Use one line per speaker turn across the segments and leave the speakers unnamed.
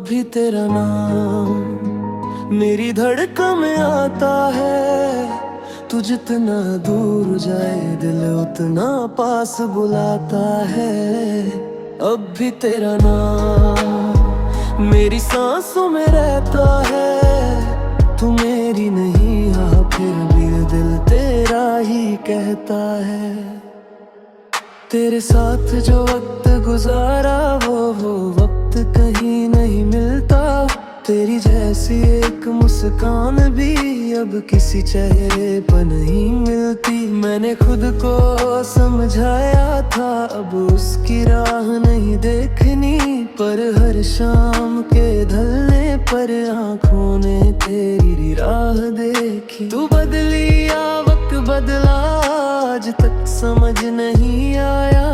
भी तेरा नाम मेरी धड़कन में आता है। तू जितना दूर जाए दिल उतना पास बुलाता है। अब भी तेरा नाम मेरी सांसों में रहता है। तू मेरी नहीं हाँ फिर भी दिल तेरा ही कहता है। तेरे साथ जो वक्त गुजारा वो वक्त कहीं नहीं मिलता। तेरी जैसी एक मुस्कान भी अब किसी चेहरे पर नहीं मिलती। मैंने खुद को समझाया था अब उसकी राह नहीं देखनी, पर हर शाम के ढलने पर आँखों ने तेरी राह देखी। तू बदली या वक्त बदला आज तक समझ नहीं आया।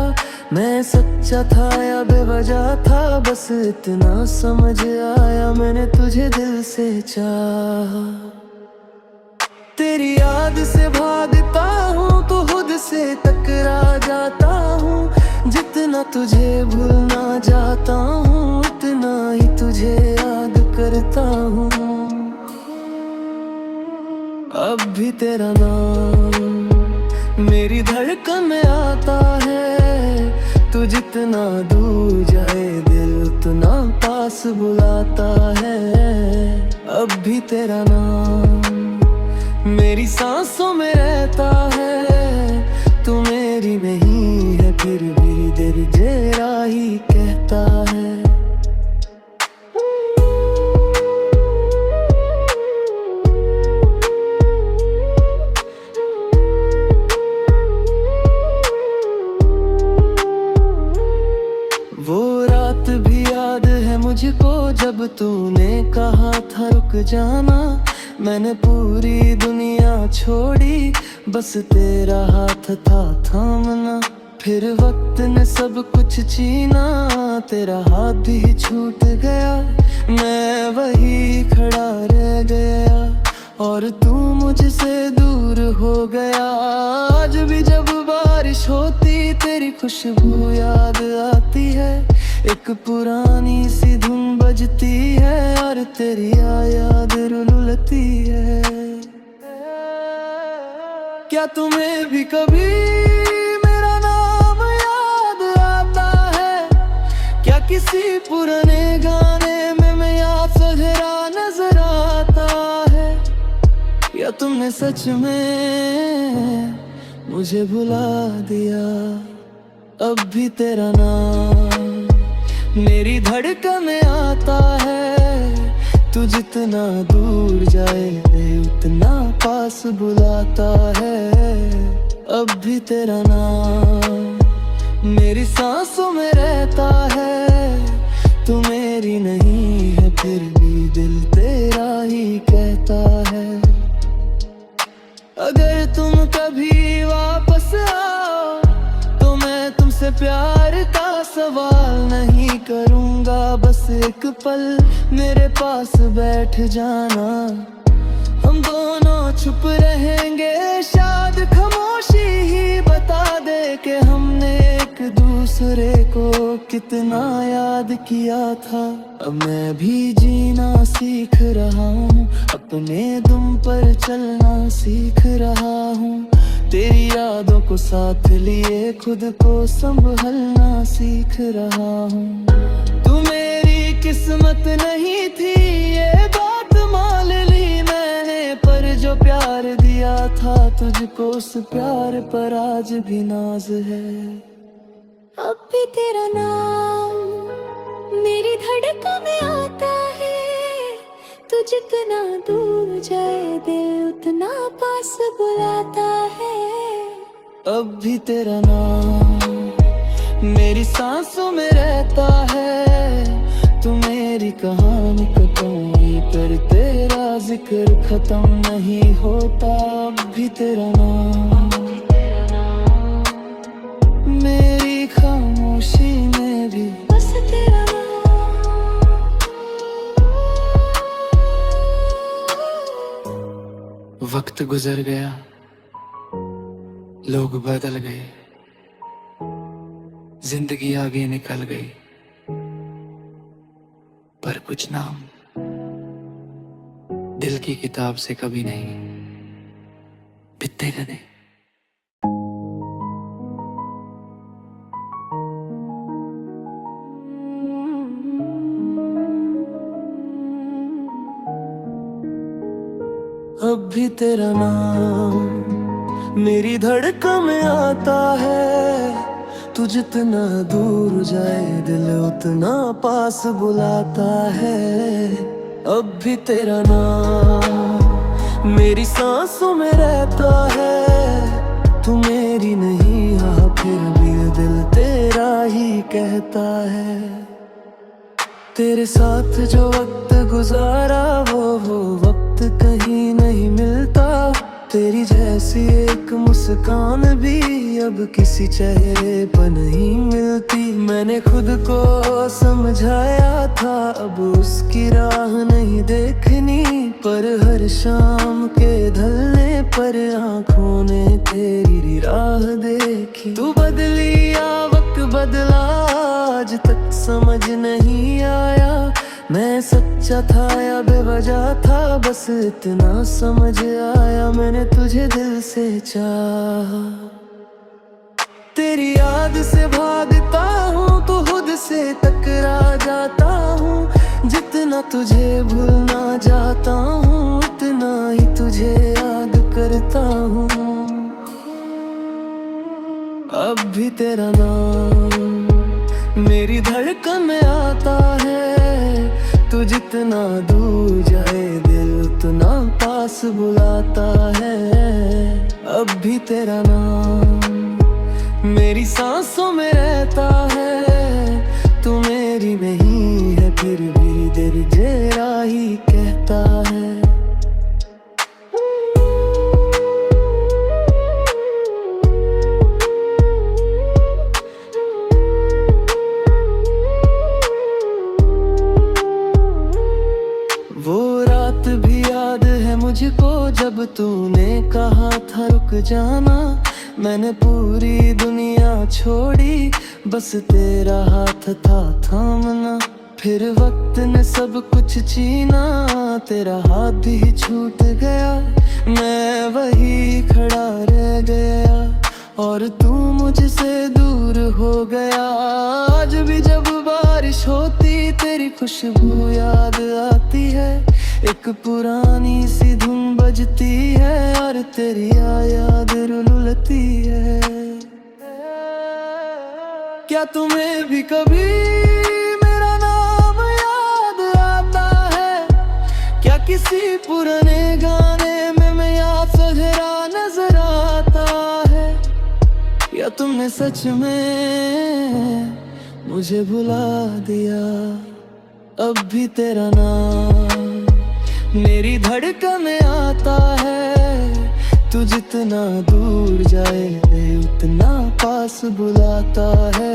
मैं सच्चा था या बेवजह था बस इतना समझ आया। मैंने तुझे दिल से चाहा। तेरी याद से भागता हूँ तो खुद से टकरा जाता हूँ। जितना तुझे भूलना चाहता हूँ उतना ही तुझे याद करता हूँ। अब भी तेरा नाम मेरी धड़कन में आता है। तू जितना दूर जाए दिल उतना पास बुलाता है। अब भी तेरा नाम मेरी सांसों में रहता है। तू मेरी नहीं है फिर भी दिल तेरा ही कहता है। वो रात भी याद है मुझको जब तूने कहा था रुक जाना। मैंने पूरी दुनिया छोड़ी बस तेरा हाथ था थामना। फिर वक्त ने सब कुछ छीना तेरा हाथ भी छूट गया। मैं वही खड़ा रह गया और तू मुझसे दूर हो गया। आज भी जब बारिश होती तेरी खुशबू याद आती है। एक पुरानी सी धुन बजती है और तेरी याद रुलती है। क्या तुम्हें भी कभी मेरा नाम याद आता है? क्या किसी पुराने गाने में मैं याद सजरा नजर आता है? या तुमने सच में मुझे भुला दिया? अब भी तेरा नाम मेरी धड़कन में आता है। तू जितना दूर जाए उतना पास बुलाता है। अब भी तेरा नाम मेरी सांसों में रहता है। तू मेरी नहीं है फिर भी दिल तेरा ही कहता है। अगर तुम कभी वापस आओ तो मैं तुमसे प्यार का सवाल नहीं करूँगा। बस एक पल मेरे पास बैठ जाना। हम दोनों चुप रहेंगे शायद खामोशी ही बता दे कि हमने एक दूसरे को कितना याद किया था। अब मैं भी जीना सीख रहा हूँ, अपने दुम पर चलना सीख रहा हूँ। तेरी यादों को साथ लिए खुद को संभलना सीख रहा हूँ। तू मेरी किस्मत नहीं थी ये बात मान ली मैंने, पर जो प्यार दिया था तुझको उस प्यार पर आज भी नाज है।
अब भी तेरा नाम मेरी धड़कन में आता है। तू जितना दूर जाए दिल उतना पास बुलाता है।
अब भी तेरा नाम मेरी सांसों में रहता है। तू मेरी कहानी कटोई पर तेरा जिक्र खत्म नहीं होता। अब भी तेरा नाम मेरी खामोशी में भी
बस तेरा नाम।
वक्त गुजर गया, लोग बदल गए, जिंदगी आगे निकल गई, पर कुछ
कुछ नाम दिल की किताब से कभी नहीं बिकते कदे।
अब भी तेरा नाम मेरी धड़कन में आता है। तू जितना दूर जाए दिल उतना पास बुलाता है। अब भी तेरा नाम मेरी सांसों में रहता है। तू मेरी नहीं हाँ फिर भी दिल तेरा ही कहता है। तेरे साथ जो वक्त गुजारा वो वक्त कहीं नहीं मिलता। तेरी जैसी एक मुस्कान भी अब किसी चेहरे पर नहीं मिलती। मैंने खुद को समझाया था अब उसकी राह नहीं देखनी, पर हर शाम के ढलने पर आँखों ने तेरी राह देखी। तू बदली या वक्त बदला आज तक समझ नहीं आया। मैं सच्चा था या बेवजह था बस इतना समझ आया। मैंने तुझे दिल से चाहा। तेरी याद से भागता हूँ तो खुद से टकरा जाता हूँ। जितना तुझे भूलना चाहता हूँ उतना ही तुझे याद करता हूँ। अब भी तेरा नाम मेरी धड़कन में आता है। तू जितना दूर जाए दिल उतना पास बुलाता है। अब भी तेरा नाम मेरी सांसों में रहता है। तू मेरी नहीं है फिर भी दिल तेरा ही कहता है। वो रात भी याद है मुझको जब तूने कहा था रुक जाना। मैंने पूरी दुनिया छोड़ी बस तेरा हाथ था थामना। फिर वक्त ने सब कुछ छीना तेरा हाथ भी छूट गया। मैं वही खड़ा रह गया और तू मुझसे दूर हो गया। आज भी जब बारिश होती तेरी खुशबू याद आती है। एक पुरानी सी धुन बजती है और तेरी याद रुलती है। क्या तुम्हें भी कभी मेरा नाम याद आता है? क्या किसी पुराने गाने में मैं याद सजरा नजर आता है? या तुमने सच में मुझे भुला दिया? अब भी तेरा नाम मेरी धड़कन में आता है। तू जितना दूर जाए उतना पास बुलाता है।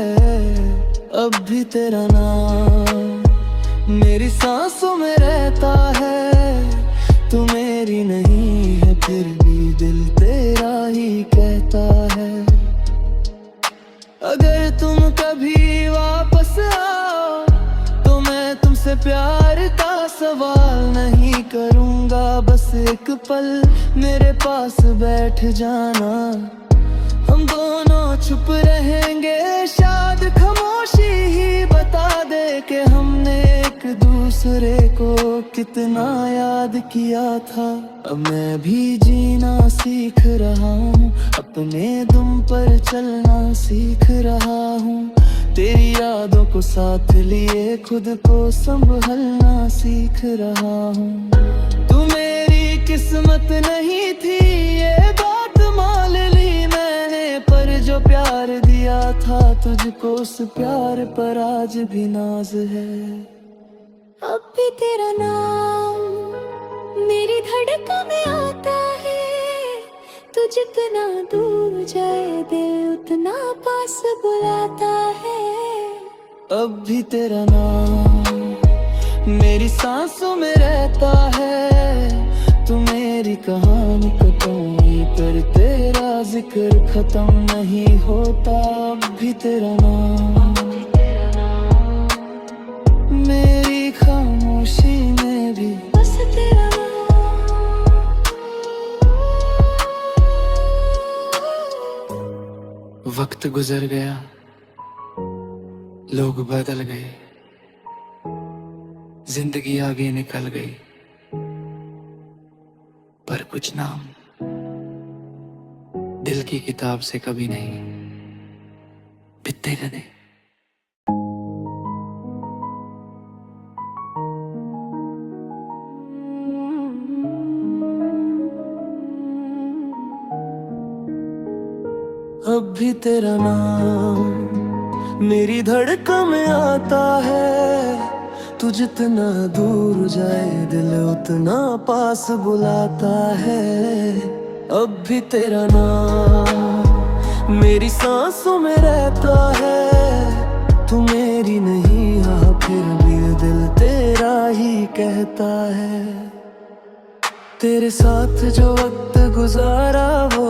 अब भी तेरा नाम मेरी सांसों में रहता है। तू मेरी नहीं है फिर भी दिल तेरा ही कहता है। अगर तुम कभी वापस आओ तो मैं तुमसे प्यार का सवाल नहीं करूंगा। बस एक पल मेरे पास बैठ जाना। हम दोनों चुप रहेंगे शायद खामोशी ही बता दे कि हमने एक दूसरे को कितना याद किया था। अब मैं भी जीना सीख रहा हूँ, अपने दुम पर चलना सीख रहा हूँ। तेरी यादों को साथ लिए खुद को संभलना सीख रहा हूँ। तू मेरी किस्मत नहीं थी ये बात मान ली मैंने, पर जो प्यार दिया था तुझको उस प्यार पर आज भी नाज है।
अब भी तेरा नाम मेरी धड़कन में आता है। तू जितना दूर जाए दिल उतना पास बुलाता है।
अब भी तेरा नाम मेरी सांसों में रहता है। तू मेरी कहानी कटोई पर तेरा जिक्र खत्म नहीं होता। अब भी तेरा नाम मेरी खामोशी खुशी में भी
बस तेरा
वक्त गुजर गया, लोग बदल गए, जिंदगी आगे निकल गई, पर कुछ नाम दिल की किताब से कभी नहीं बिकते कदे।
अब भी तेरा नाम मेरी धड़कन में आता है। तू जितना दूर जाए दिल उतना पास बुलाता है। अब भी तेरा नाम मेरी सांसों में रहता है। तू मेरी नहीं हाँ फिर भी दिल तेरा ही कहता है। तेरे साथ जो वक्त गुजारा वो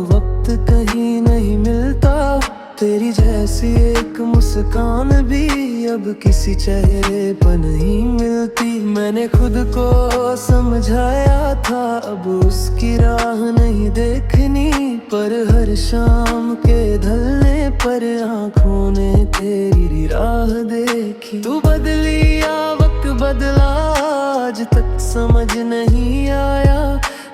वक्त कहीं नहीं मिलता। तेरी जैसी एक मुस्कान भी अब किसी चेहरे पर नहीं मिलती। मैंने खुद को समझाया था अब उसकी राह नहीं देखनी, पर हर शाम के ढलने पर आँखों ने तेरी राह देखी। तू बदली या वक्त बदला आज तक समझ नहीं आया।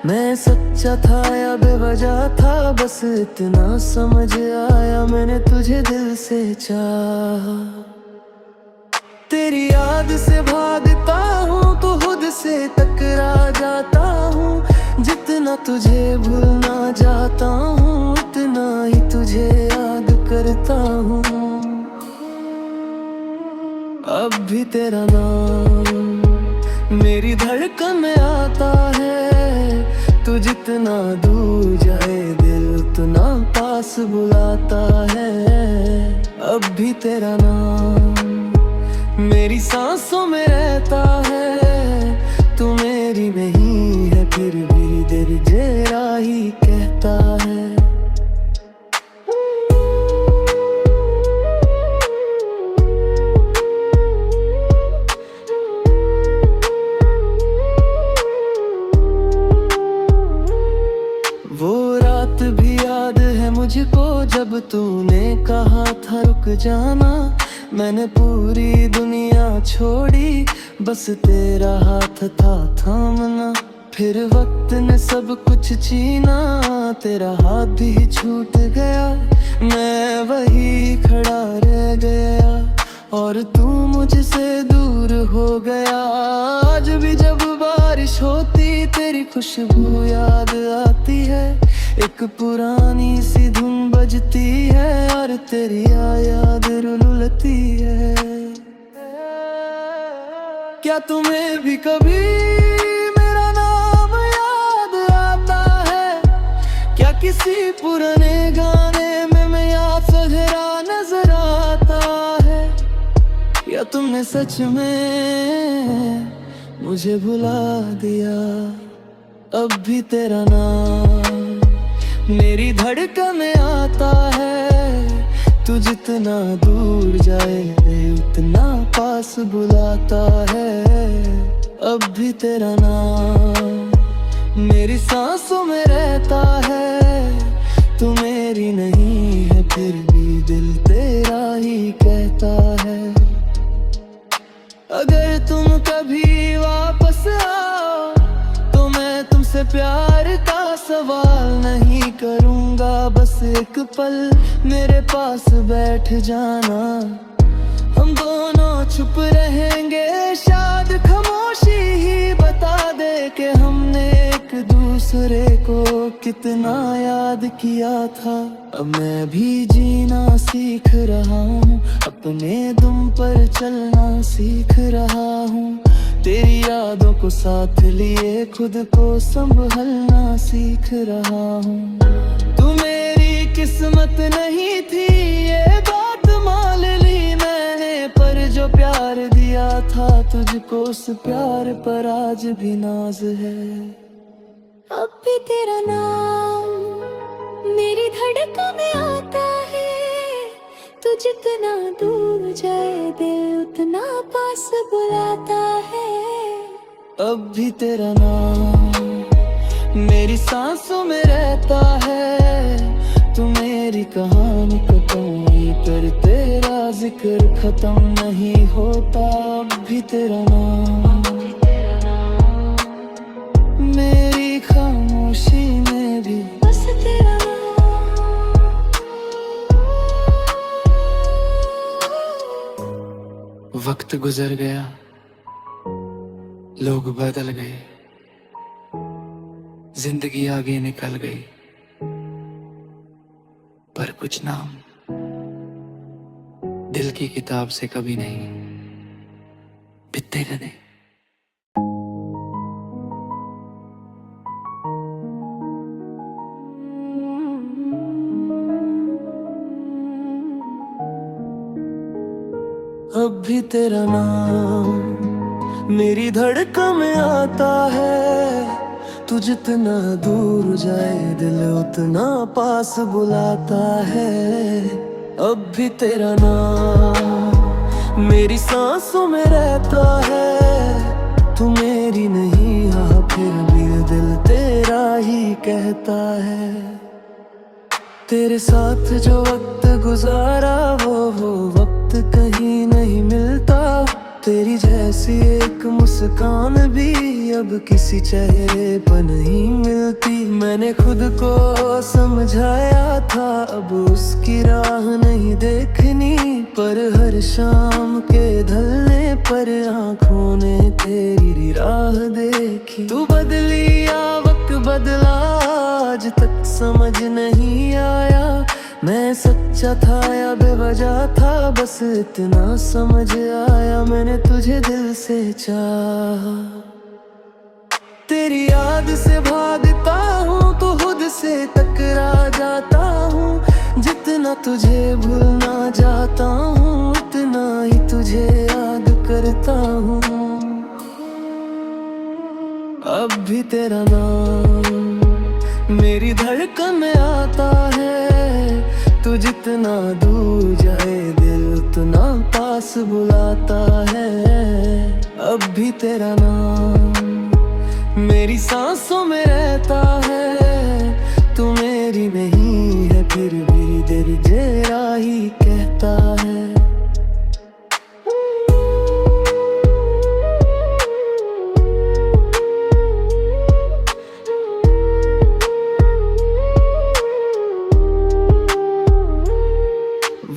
मैं सच्चा था या बेवजह था बस इतना समझ आया। मैंने तुझे दिल से चाहा। तेरी याद से भागता हूँ तो खुद से टकरा जाता हूँ। जितना तुझे भूलना चाहता हूँ उतना ही तुझे याद करता हूँ। अब भी तेरा नाम मेरी धड़कन में आता है। तू जितना दूर जाए दिल उतना पास बुलाता है। अब भी तेरा नाम मेरी सांसों में रहता है। तू मेरी नहीं है फिर भी दिल तेरा ही कहता है। वो रात भी याद है मुझको जब तूने कहा था रुक जाना। मैंने पूरी दुनिया छोड़ी बस तेरा हाथ था थामना। फिर वक्त ने सब कुछ छीना तेरा हाथ भी छूट गया। मैं वही खड़ा रह गया और तू मुझसे दूर हो गया। आज भी जब बारिश होती तेरी खुशबू याद आती है। एक पुरानी सी धुन बजती है और तेरी याद रुलती है। क्या तुम्हें भी कभी मेरा नाम याद आता है? क्या किसी पुराने गाने में मैं याद सजरा नजर आता है? या तुमने सच में मुझे भुला दिया? अब भी तेरा नाम मेरी धड़कन में आता है। तू जितना दूर जाए उतना पास बुलाता है। अब भी तेरा नाम मेरी सांसों में रहता है। तू मेरी नहीं है फिर भी दिल तेरा ही कहता है। अगर तुम कभी वापस आओ तो मैं तुमसे प्यार का सवाल नहीं करूँगा। बस एक पल मेरे पास बैठ जाना। हम दोनों चुप रहेंगे शायद खामोशी ही बता दे कि हमने एक दूसरे को कितना याद किया था। अब मैं भी जीना सीख रहा हूँ, अपने दुम पर चलना सीख रहा हूँ। तेरी यादों को साथ लिए खुद को संभलना सीख रहा हूँ। तू मेरी किस्मत नहीं थी ये बात मान ली मैंने, पर जो प्यार दिया था तुझको उस प्यार पर आज भी नाज है।
अब भी तेरा नाम मेरी धड़कन में आता है। तू जितना दूर जाए दिल उतना पास बुलाता है।
अब भी तेरा नाम मेरी सांसों में रहता है। तू मेरी कहानी को कोई पर तेरा जिक्र खत्म नहीं होता। अब भी तेरा नाम मेरी खामोशी में भी
बस तेरा
वक्त गुजर गया, लोग बदल गए, जिंदगी आगे निकल गई, पर कुछ नाम दिल की किताब से कभी नहीं बिकते नहीं।
अब भी तेरा नाम मेरी धड़कन में आता है। तू जितना दूर जाए दिल उतना पास बुलाता है। अब भी तेरा नाम मेरी सांसों में रहता है। तू मेरी नहीं हाँ फिर भी दिल तेरा ही कहता है। तेरे साथ जो वक्त गुजारा वो वक्त कहीं नहीं मिलता। तेरी जैसी एक मुस्कान भी अब किसी चेहरे पर नहीं मिलती। मैंने खुद को समझाया था अब उसकी राह नहीं देखनी, पर हर शाम के ढलने पर आँखों ने तेरी राह देखी। तू बदली या वक्त बदला आज तक समझ नहीं आया। मैं सच्चा था या बेवजह था बस इतना समझ आया। मैंने तुझे दिल से चाहा। तेरी याद से भागता हूँ तो खुद से टकरा जाता हूँ। जितना तुझे भूलना चाहता हूँ उतना ही तुझे याद करता हूँ। अब भी तेरा नाम मेरी धड़कन में आता है। तू जितना दूर जाए दिल उतना पास बुलाता है। अब भी तेरा नाम मेरी सांसों में रहता है। तू मेरी नहीं है फिर भी दिल तेरा ही कहता है।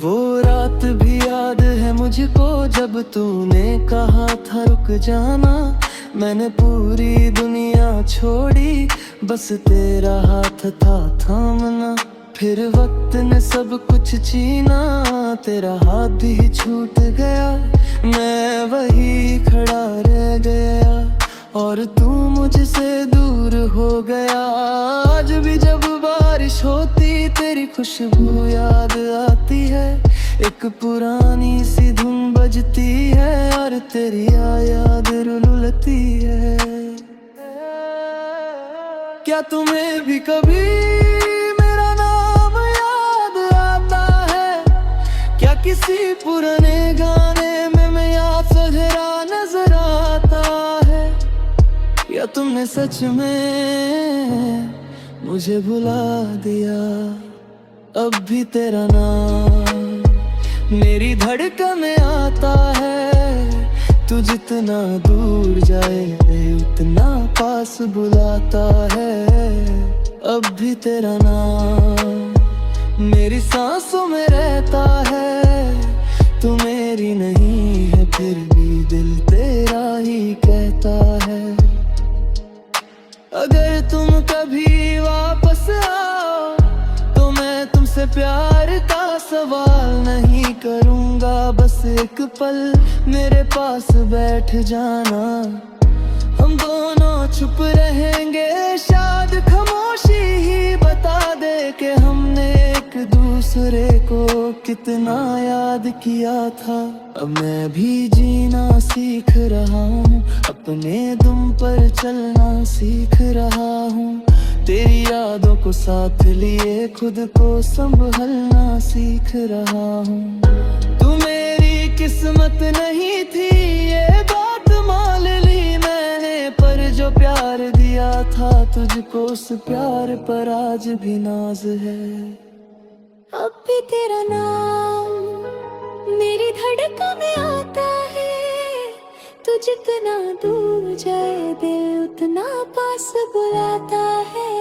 वो रात भी याद है मुझको जब तूने कहा था रुक जाना। मैंने पूरी दुनिया छोड़ी बस तेरा हाथ था थामना। फिर वक्त ने सब कुछ छीना तेरा हाथ भी छूट गया। मैं वही खड़ा रह गया और तू मुझसे दूर हो गया। आज भी जब बारिश होती तेरी खुशबू याद आती है। एक पुरानी सी धुन बजती है और तेरी याद रुलती है। क्या तुम्हें भी कभी मेरा नाम याद आता है? क्या किसी पुराने गाने में मैं याद सजरा नजर आता है? या तुमने सच में मुझे भुला दिया? अब भी तेरा नाम मेरी धड़कन में आता है। तू जितना दूर जाए उतना पास बुलाता है। अब भी तेरा नाम मेरी सांसों में रहता है। तू मेरी नहीं है फिर भी दिल तेरा ही कहता है। अगर तुम कभी वापस आओ तो मैं तुमसे प्यार का सवाल नहीं करूँगा। बस एक पल मेरे पास बैठ जाना। हम दोनों चुप रहेंगे शायद खामोशी ही बता दे कि हमने एक दूसरे को कितना याद किया था। अब मैं भी जीना सीख रहा हूँ, अपने दम पर चलना सीख रहा हूँ। तेरी यादों को साथ लिए खुद को संभलना सीख रहा हूँ। तू मेरी किस्मत नहीं थी ये बात मान ली मैंने, पर जो प्यार दिया था तुझको उस प्यार पर आज भी नाज है।
अब भी तेरा नाम मेरी धड़कन में आता है, तू जितना दूर जाए दिल उतना पास बुलाता है।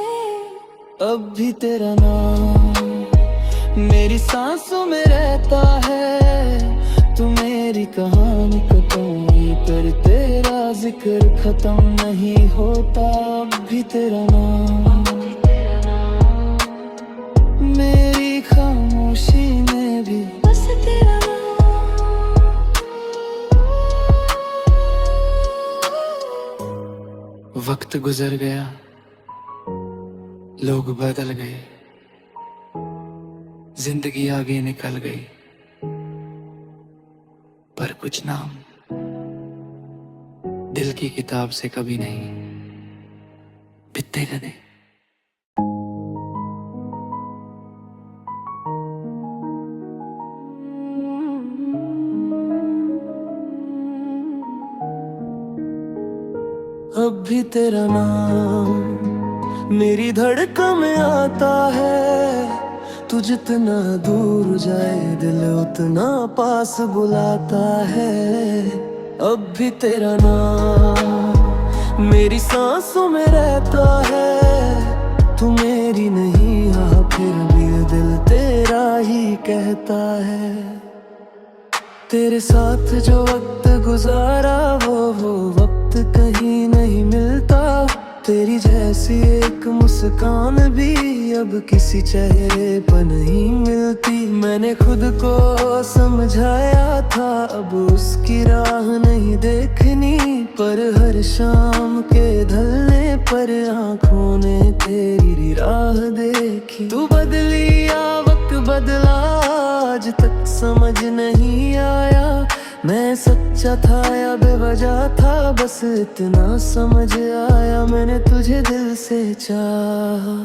अब भी तेरा नाम मेरी सांसों में रहता है, तू मेरी कहानी कटोई पर तेरा जिक्र खत्म नहीं होता। अब भी तेरा नाम मेरी खामोशी में भी
बस तेरा
वक्त गुजर गया, लोग बदल गए, जिंदगी आगे निकल गई, पर कुछ नाम दिल की किताब से कभी नहीं मिटते कदे।
अब भी तेरा नाम मेरी धड़कन में आता है, तू जितना दूर जाए दिल उतना पास बुलाता है। अब भी तेरा नाम मेरी सांसों में रहता है, तू मेरी नहीं हाँ फिर भी दिल तेरा ही कहता है। तेरे साथ जो वक्त गुजारा वो वक्त कहीं नहीं मिलता, तेरी जैसी एक मुस्कान भी अब किसी चेहरे पर नहीं मिलती। मैंने खुद को समझाया था अब उसकी राह नहीं देखनी, पर हर शाम के ढलने पर आँखों ने तेरी राह देखी। तू बदली या वक्त बदला आज तक समझ नहीं आया, मैं सच्चा था या बेवजह था बस इतना समझ आया, मैंने तुझे दिल से चाहा।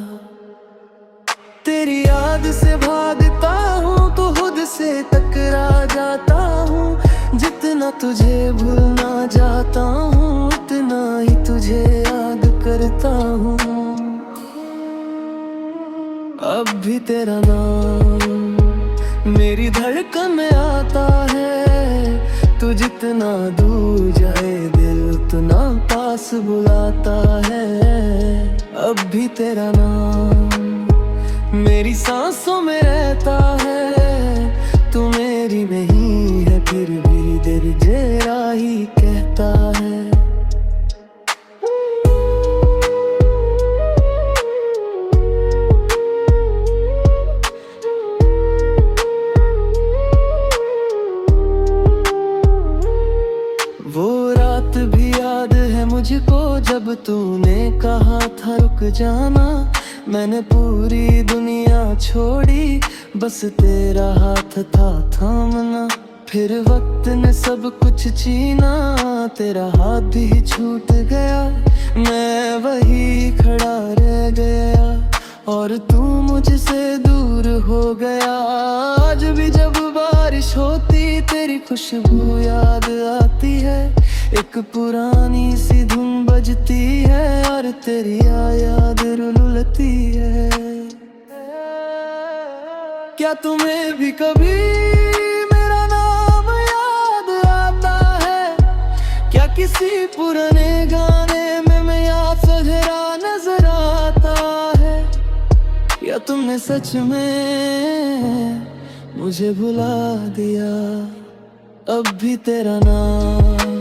तेरी याद से भागता हूँ तो खुद से टकरा जाता हूँ, जितना तुझे भूलना चाहता हूँ उतना ही तुझे याद करता हूँ। अब भी तेरा नाम मेरी धड़कन में आता है, तू जितना दूर जाए दिल उतना पास बुलाता है। अब भी तेरा नाम मेरी सांसों में रहता है, तू मेरी नहीं है फिर भी दिल तेरा ही कहता है। वो रात भी याद है मुझको जब तूने कहा था रुक जाना, मैंने पूरी दुनिया छोड़ी बस तेरा हाथ था थामना। फिर वक्त ने सब कुछ छीना, तेरा हाथ भी छूट गया, मैं वही खड़ा रह गया और तू मुझसे दूर हो गया। आज भी जब बारिश होती तेरी खुशबू याद आती है, एक पुरानी सी धुन बजती है और तेरी याद रुलती है। क्या तुम्हें भी कभी मेरा नाम याद आता है? क्या किसी पुराने गाने में मैं याद सजरा नजर आता है? या तुमने सच में मुझे भुला दिया? अब भी तेरा नाम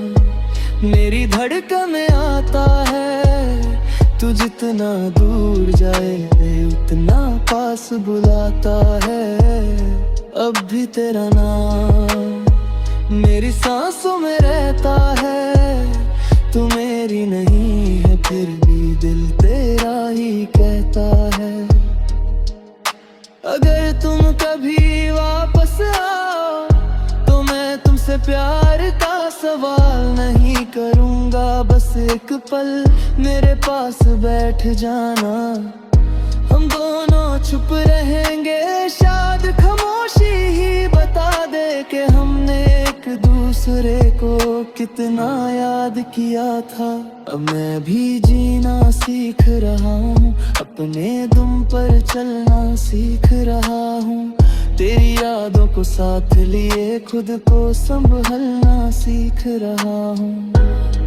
मेरी धड़कन में आता है, तू जितना दूर जाए उतना पास बुलाता है। अब भी तेरा नाम मेरी सांसों में रहता है, तू मेरी नहीं है फिर भी दिल तेरा ही कहता है। अगर तुम कभी वापस आओ तो मैं तुमसे प्यार का सवाल नहीं करूँगा, बस एक पल मेरे पास बैठ जाना, हम दोनों चुप रहेंगे, शायद खामोशी ही बता दे कि हमने एक दूसरे को कितना याद किया था। अब मैं भी जीना सीख रहा हूँ, अपने दुम पर चलना सीख रहा हूँ। तेरी यादों को साथ लिए खुद को संभलना सीख रहा हूँ।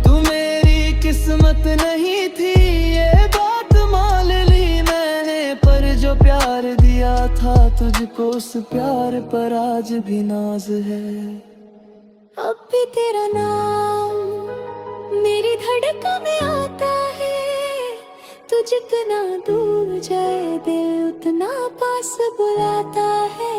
तू मेरी किस्मत नहीं थी, ये बात मान ली मैंने, पर जो प्यार दिया था तुझको उस प्यार पर आज भी नाज है।
अब भी तेरा नाम मेरी धड़कन में आता है। तू जितना दूर जाए दिल उतना पास बुलाता है।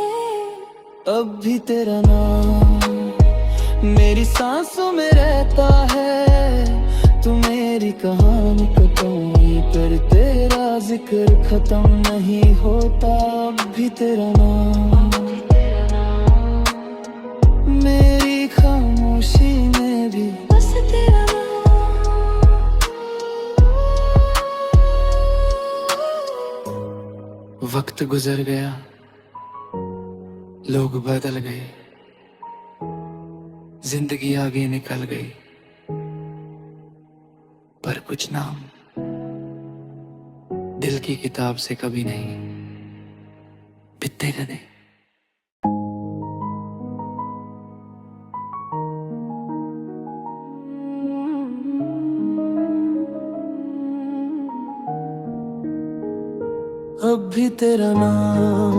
अब भी तेरा नाम मेरी सांसों में रहता है। तू मेरी कहानी कटोई पर तेरा जिक्र खत्म नहीं होता। अब भी तेरा नाम मेरी खामोशी में भी
बस तेरा नाम।
वक्त गुजर गया, लोग बदल गए, जिंदगी आगे निकल गई, पर कुछ नाम दिल की किताब से कभी नहीं बिकते कदे।
अब भी तेरा नाम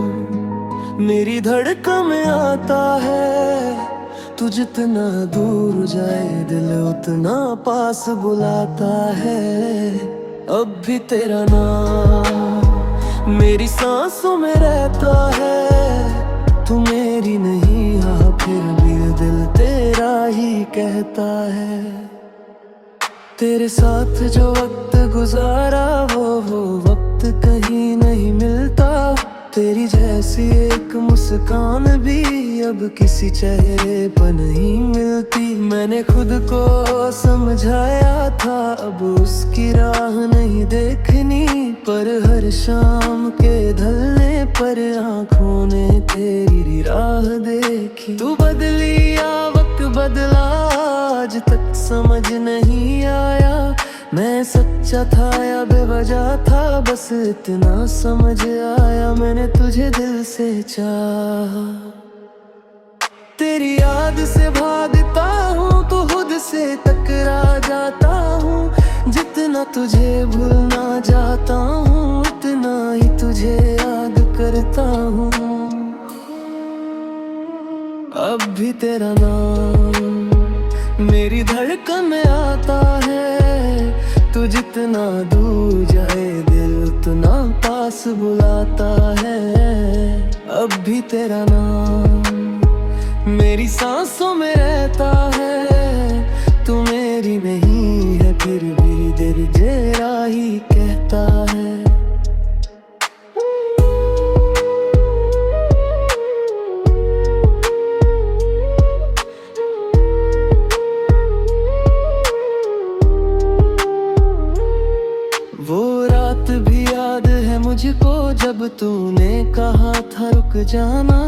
मेरी धड़कन में आता है। तू जितना दूर जाए दिल उतना पास बुलाता है। अब भी तेरा नाम मेरी सांसों में रहता है। तू मेरी नहीं हाँ फिर भी दिल तेरा ही कहता है। तेरे साथ जो वक्त गुजारा वो वक्त कहीं नहीं मिलता। तेरी जैसी एक मुस्कान भी अब किसी चेहरे पर नहीं मिलती। मैंने खुद को समझाया था अब उसकी राह नहीं देखनी, पर हर शाम के ढलने पर आँखों ने तेरी राह देखी। तू बदली या वक्त बदला आज तक समझ नहीं आया। मैं सच्चा था या बेवजह था बस इतना समझ आया। मैंने तुझे दिल से चाहा। तेरी याद से भागता हूँ तो खुद से टकरा जाता हूँ। जितना तुझे भूलना चाहता हूँ उतना ही तुझे याद करता हूँ। अब भी तेरा नाम मेरी धड़कन में आता है। तू जितना दूर जाए दिल उतना पास बुलाता है। अब भी तेरा नाम मेरी सांसों में रहता है। तू मेरी नहीं है फिर भी दिल तेरा ही कहता है। वो रात भी याद है मुझको जब तूने कहा था रुक जाना।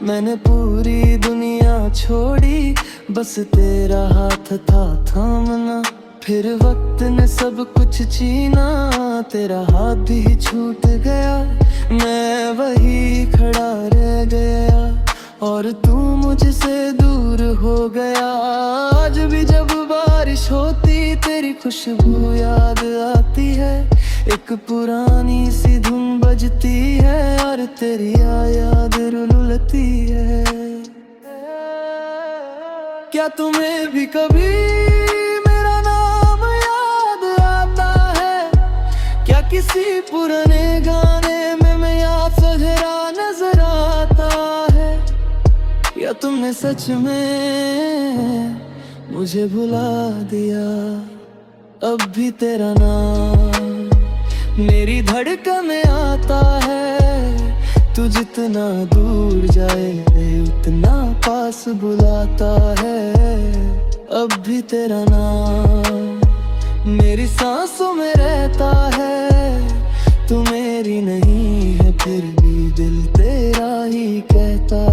मैंने पूरी दुनिया छोड़ी बस तेरा हाथ था थामना। फिर वक्त ने सब कुछ छीना, तेरा हाथ भी छूट गया। मैं वही खड़ा रह गया और तू मुझसे दूर हो गया। आज भी जब बारिश होती तेरी खुशबू याद आती है। एक पुरानी सी धुन बजती है और तेरी याद रुलती है। क्या तुम्हें भी कभी मेरा नाम याद आता है? क्या किसी पुराने गाने में मैं याद सजरा नजर आता है? या तुमने सच में मुझे भुला दिया? अब भी तेरा नाम मेरी धड़कन में आता है। तू जितना दूर जाए उतना पास बुलाता है। अब भी तेरा नाम मेरी सांसों में रहता है। तू मेरी मेरी नहीं है फिर भी दिल तेरा ही कहता